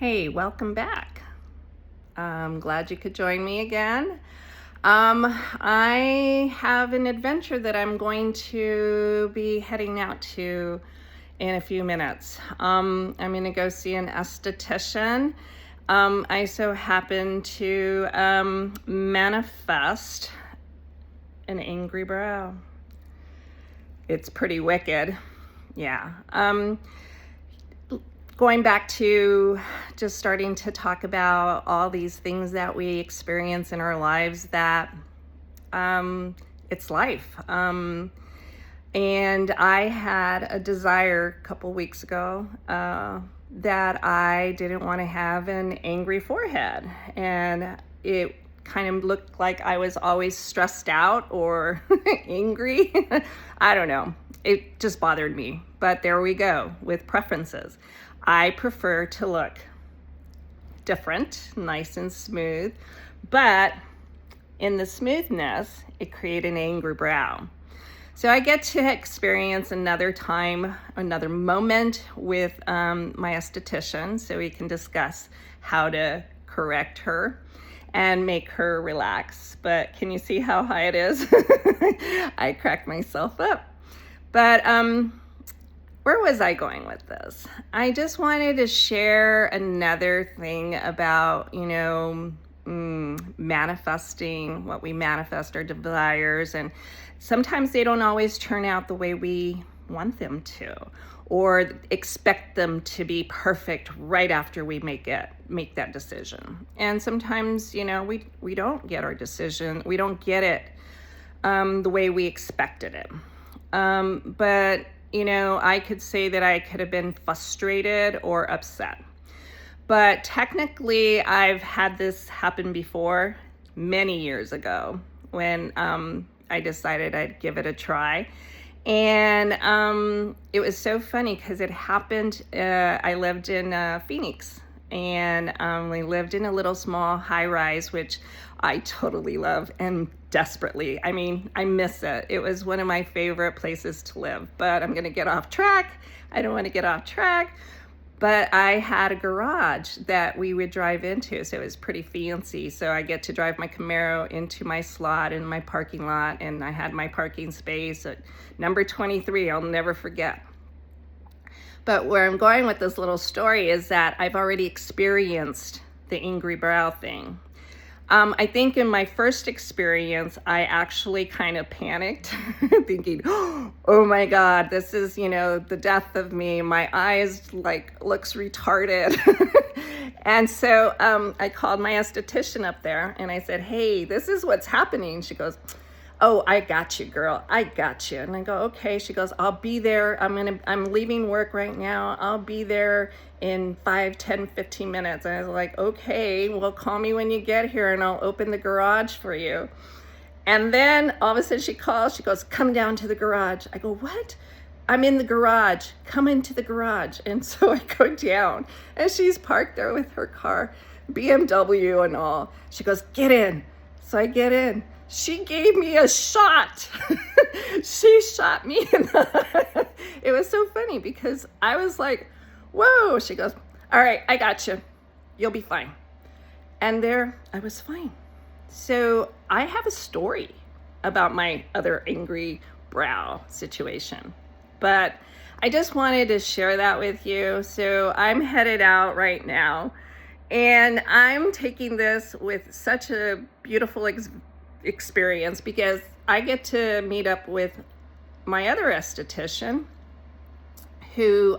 Hey, welcome back. I'm glad you could join me again. I have an adventure that I'm going to be heading out to in a few minutes. I'm going to go see an esthetician. I so happen to manifest an angry brow. It's pretty wicked. Yeah. Going back to just starting to talk about all these things that we experience in our lives that it's life. And I had a desire a couple weeks ago that I didn't want to have an angry forehead. And it kind of looked like I was always stressed out or angry. I don't know. It just bothered me. But there we go with preferences. I prefer to look different, nice and smooth, but in the smoothness, it created an angry brow. So I get to experience another time, another moment with my esthetician so we can discuss how to correct her and make her relax. But can you see how high it is? I cracked myself up. But where was I going with this? I just wanted to share another thing about, manifesting what we manifest, our desires, and sometimes they don't always turn out the way we want them to, or expect them to be perfect right after we make that decision. And sometimes, we don't get our decision, we don't get it the way we expected it. But I could say that I could have been frustrated or upset. But technically, I've had this happen before many years ago when I decided I'd give it a try. And it was so funny because it happened, I lived in Phoenix. And we lived in a little small high-rise, which I totally love and desperately. I mean, I miss it. It was one of my favorite places to live, but I'm going to get off track. I don't want to get off track. But I had a garage that we would drive into, so it was pretty fancy. So I get to drive my Camaro into my slot in my parking lot, and I had my parking space at number 23. I'll never forget. But where I'm going with this little story is that I've already experienced the angry brow thing. I think in my first experience, I actually kind of panicked, thinking, oh my God, this is, the death of me. My eyes looks retarded. And so I called my esthetician up there and I said, hey, this is what's happening. She goes, oh, I got you, girl. I got you. And I go, okay. She goes, I'll be there. I'm leaving work right now. I'll be there in 5, 10, 15 minutes. And I was like, okay, well, call me when you get here and I'll open the garage for you. And then all of a sudden she calls, she goes, come down to the garage. I go, what? I'm in the garage. Come into the garage. And so I go down and she's parked there with her car, BMW and all. She goes, get in. So I get in. She gave me a shot. She shot me in the It was so funny because I was like, whoa. She goes, all right, I got you. You'll be fine. And there I was fine. So I have a story about my other angry brow situation, but I just wanted to share that with you. So I'm headed out right now and I'm taking this with such a beautiful experience because I get to meet up with my other esthetician who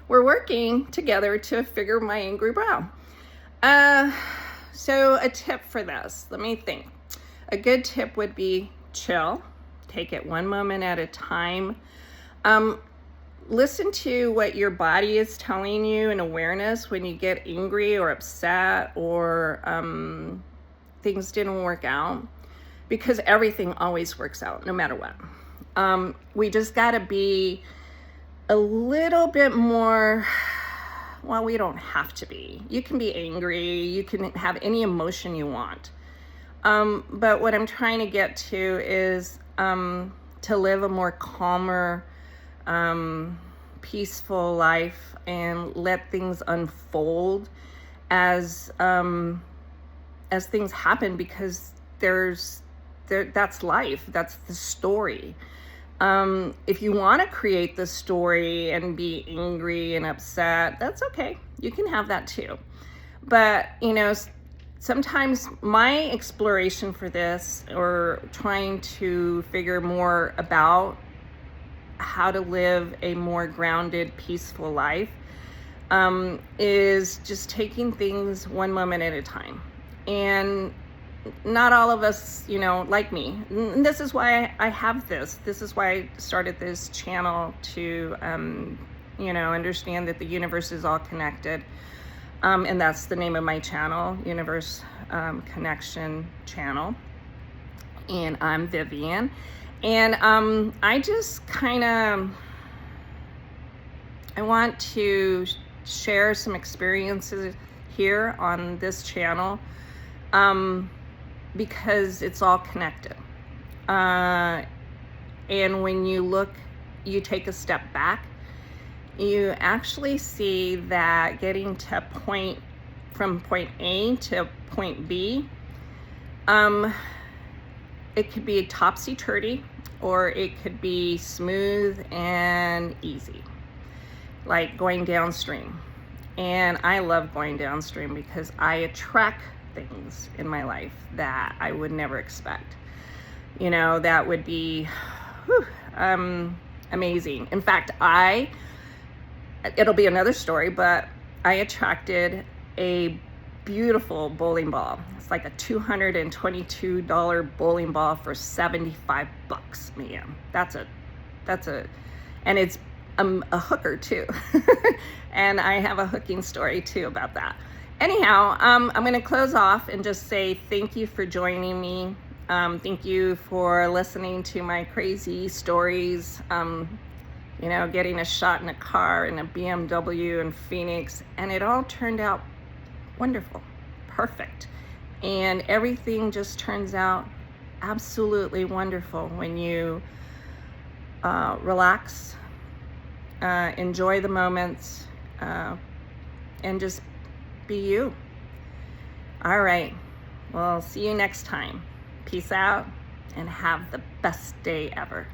we're working together to figure my angry brow. So a tip for this, let me think. A good tip would be chill, take it one moment at a time. Listen to what your body is telling you in awareness when you get angry or upset or things didn't work out, because everything always works out no matter what. We just got to be a little bit more, well, we don't have to be. You can be angry, you can have any emotion you want. But what I'm trying to get to is to live a more calmer, peaceful life and let things unfold as things happen, because that's life. That's the story. If you want to create the story and be angry and upset, that's okay. You can have that too. But, sometimes my exploration for this, or trying to figure more about how to live a more grounded, peaceful life, is just taking things one moment at a time. And not all of us, like me. And this is why I have this. This is why I started this channel, to, understand that the universe is all connected. And that's the name of my channel, Universe Connection Channel. And I'm Vivian. And I just I want to share some experiences here on this channel, because it's all connected. And when you take a step back, you actually see that getting from point A to point B, it could be topsy-turvy, or it could be smooth and easy, like going downstream. And I love going downstream because I attract things in my life that I would never expect. That would be amazing. In fact, it'll be another story, but I attracted a beautiful bowling ball. It's like a $222 bowling ball for $75, man. And it's a hooker too. And I have a hooking story too about that. Anyhow, I'm going to close off and just say thank you for joining me. Thank you for listening to my crazy stories. Getting a shot in a car in a BMW in Phoenix, and it all turned out wonderful, perfect. And everything just turns out absolutely wonderful when you relax, enjoy the moments, and just be you. All right, well, see you next time. Peace out, and have the best day ever.